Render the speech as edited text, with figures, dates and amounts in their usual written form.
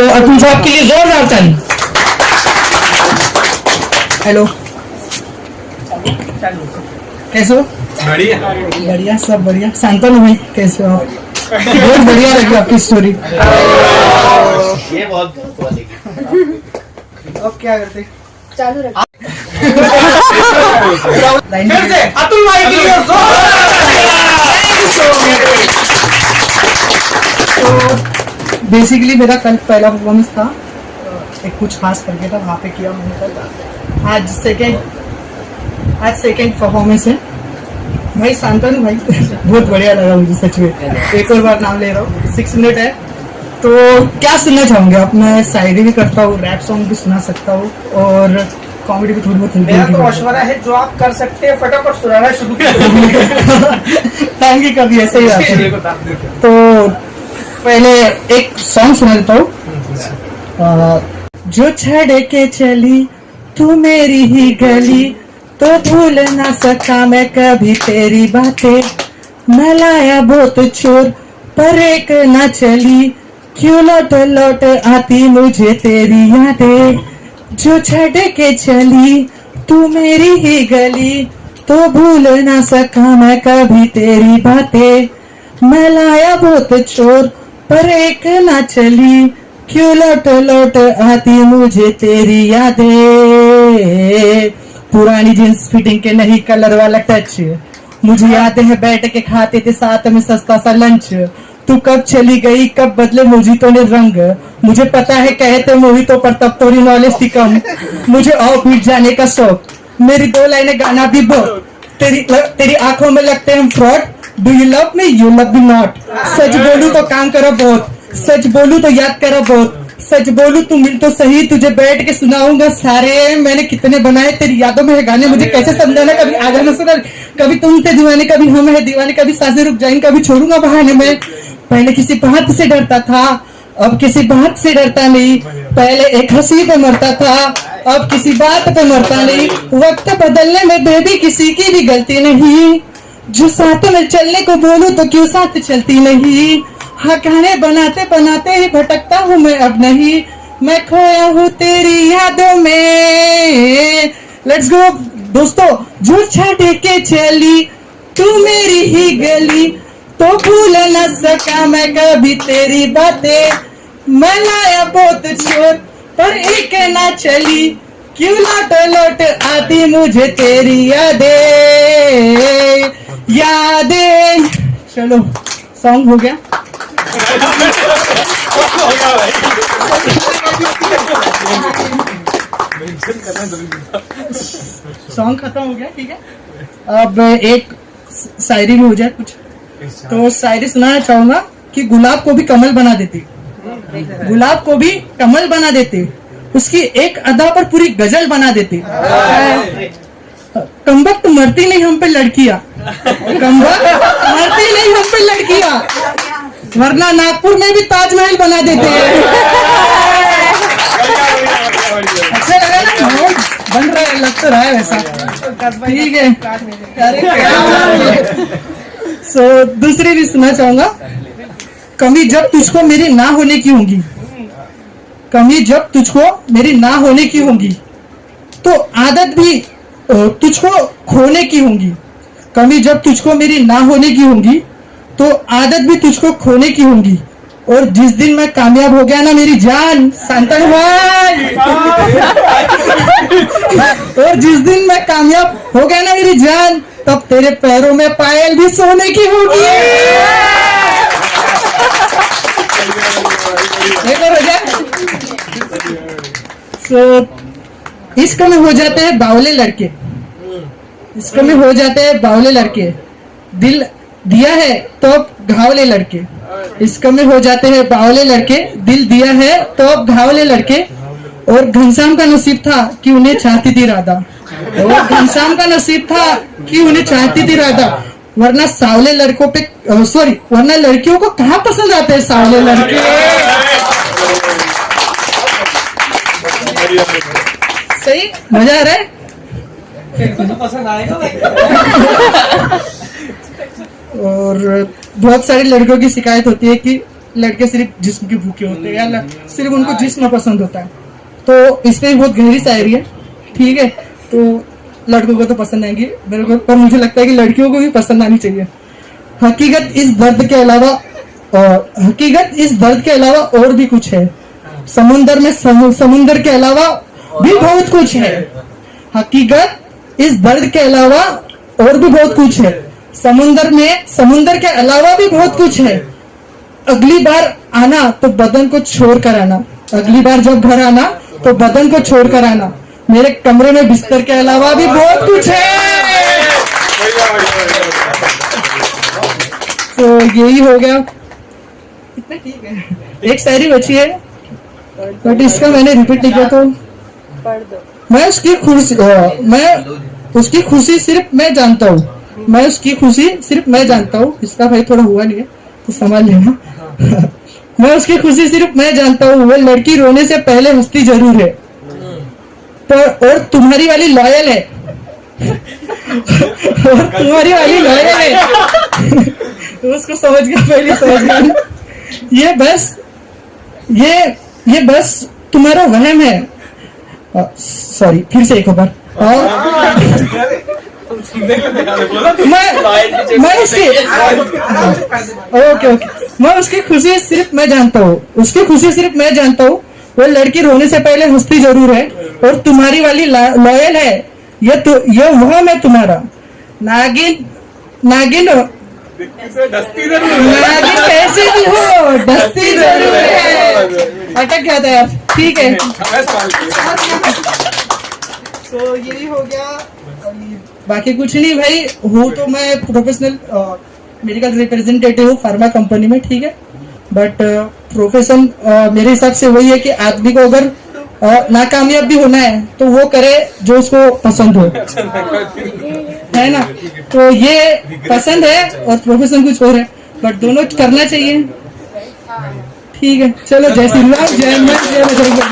तो अतुल साहब के लिए जोरदार ताली। हेलो, कैसे हो? बढ़िया बढ़िया, सब बढ़िया। शांतनु भाई कैसे हो आप? बहुत बढ़िया लगी आपकी स्टोरी। ये बहुत अब क्या करते? चालू रख। फिर से अतुल भाई के लिए तो बेसिकली मेरा कल पहला परफॉर्मेंस था, एक कुछ खास करके था, वहाँ पे किया मैंने कल। आज सेकेंड परफॉर्मेंस है भाई। शांतनु भाई बहुत बढ़िया लगा मुझे सच में, एक और बार नाम ले रहा हूँ। 6 मिनट है तो क्या सुनना चाहूंगे आप? मैं शायरी भी करता हूँ, रैप सॉन्ग भी सुना सकता हूँ और कॉमेडी भी थोड़ी बहुत। मेरा तो मशवरा है जो आप कर सकते हैं फटाफट सुनाना शुरू कीजिए। टाइम की कभी ऐसे ही आते हैं। तो पहले एक सॉन्ग सुना देता हूँ। जो छड़ के चली तू मेरी ही गली, तो भूल ना सका मैं कभी तेरी बातें। मैं लाया बहुत चोर पर एक ना चली, क्यों लौट लौट आती मुझे तेरी यादें। जो छड़ के चली तू मेरी ही गली, तो भूल ना सका मैं कभी तेरी बातें। मैं लाया बहुत चोर पर एक ना चली, क्यों लौट लौट आती मुझे तेरी यादें। पुरानी जींस फिटिंग के नहीं कलर वाला टच, मुझे याद है बैठ के खाते थे साथ में सस्ता सा लंच। तू कब चली गई कब बदले मोजितो ने रंग, मुझे पता है कहते मोहितो पर तब थोड़ी नॉलेज थी कम। मुझे ऑफ बीट जाने का शौक, मेरी 2 लाइनें गाना भी बहुत। तेरी आंखों में लगते हम fraud, do you love me you love me not. सच बोलूं तो काम करो बहुत, सच बोलूं तो याद करो बहुत। सच बोलूं तू मिल तो सही, तुझे बैठ के सुनाऊंगा सारे मैंने कितने बनाए तेरी यादों में है गाने। मुझे कैसे समझाना, कभी आजा न सुना, कभी तुम थे दीवाने, कभी हम है दीवाने, कभी सांसें रुक जाएंगी, कभी छोड़ूंगा बहाने में। पहले किसी बात से डरता था, अब किसी बात से डरता नहीं। पहले एक हंसी पे मरता था, अब किसी बात पे मरता नहीं। वक्त बदलने में बेबी किसी की भी गलती नहीं, जो साथ में चलने को बोलूं तो क्यों साथ चलती नहीं। हाँ गाने बनाते बनाते ही भटकता हूँ मैं अब नहीं, मैं खोया हूँ तेरी यादों में। लेट्स गो दोस्तों। जो छड़ के चली तू मेरी ही गली, तो भूल न सका मैं कभी तेरी बातें। मैं लाया बहुत चोर पर एक ना चली, क्यों लौट लौट आती मुझे तेरी यादें। चलो सॉन्ग हो गया। सॉन्ग खत्म हो गया, ठीक है। अब एक शायरी भी हो जाए कुछ। तो शायरी सुनाना चाहूंगा कि गुलाब को भी कमल बना देती, गुलाब को भी कमल बना देती, उसकी एक अदा पर पूरी गजल बना देती। कमबख्त मरती नहीं हम पे लड़कियां, कमबख्त मरती नहीं हम पे लड़कियां, वरना नागपुर में भी ताजमहल बना देते हैं। अच्छा लगा ना? बन रहा है, लग तो रहा है वैसा, ठीक है। सो दूसरी भी सुनना चाहूंगा। कमी जब तुझको मेरी ना होने की होगी, कमी जब तुझको मेरी ना होने की होगी, तो आदत भी तुझको खोने की होगी। कमी जब तुझको मेरी ना होने की होगी, तो आदत भी तुझको खोने की होगी। और जिस दिन मैं कामयाब हो गया ना मेरी जान, शांतनु भाई, और जिस दिन मैं कामयाब हो गया ना मेरी जान, तब तेरे पैरों में पायल भी सोने की होगी। इश्क में हो जाते हैं बावले लड़के, इश्क में हो जाते हैं बावले लड़के, दिल दिया है तो अब घावले लड़के। इश्क में हो जाते हैं बावले लड़के, दिल दिया है तो अब घावले लड़के। और घनश्याम का नसीब था कि उन्हें चाहती थी राधा, और घनश्याम का नसीब था कि उन्हें चाहती थी राधा, वरना सावले लड़कों पे सॉरी वरना लड़कियों को कहाँ पसंद आते हैं सावले लड़के। सही मजा आ रहा है? तो पसंद आएगा। और बहुत सारी लड़कियों की शिकायत होती है कि लड़के सिर्फ जिस्म के भूखे होते हैं या सिर्फ उनको जिस्म पसंद होता है। तो इस पे बहुत गहरी शायरी है, ठीक है। तो लड़कों को तो पसंद आएंगी मेरे को, पर मुझे लगता है कि लड़कियों को भी पसंद आनी चाहिए। हकीकत इस दर्द के अलावा और भी कुछ है। समुंदर के अलावा भी बहुत कुछ है। हकीकत इस दर्द के अलावा और भी बहुत कुछ है। समुंदर के अलावा भी बहुत कुछ है। अगली बार आना तो बदन को छोड़ कर आना। अगली बार जब घर आना तो बदन को छोड़ कर आना। मेरे कमरे में बिस्तर के अलावा भी बहुत कुछ है। तो यही हो गया, इतना ठीक है। एक शायरी बची है बट इसका मैंने रिपीट नहीं किया, तो मैं उसकी खुशी सिर्फ मैं जानता हूँ। इसका भाई थोड़ा हुआ नहीं है तो समझ लेना। मैं उसकी खुशी सिर्फ मैं जानता हूँ। वो लड़की रोने से पहले हंसती जरूर है, पर और तुम्हारी वाली लॉयल है। उसको समझ गया, पहले समझ गया। ये बस तुम्हारा वहम है। सॉरी, फिर से एक बार। मैं उसकी खुशी सिर्फ मैं जानता हूँ। वो लड़की रोने से पहले हंसती जरूर है, और तुम्हारी वाली लॉयल है। ये वहम है तुम्हारा। नागिन कैसे भी हो, डस्ती जरूर है। अटक गया था यार, ठीक है। तो यही हो गया, बाकी कुछ नहीं भाई। हूँ तो मैं प्रोफेशनल मेडिकल रिप्रेजेंटेटिव हूँ फार्मा कंपनी में, ठीक है। बट प्रोफेशन मेरे हिसाब से वही है कि आदमी को अगर नाकामयाब भी होना है तो वो करे जो उसको पसंद हो, है ना। तो ये पसंद है और प्रोफेशन कुछ और है, बट दोनों करना चाहिए, ठीक है। चलो, जय श्री राम, जय हिंद, जय बजरंग बली।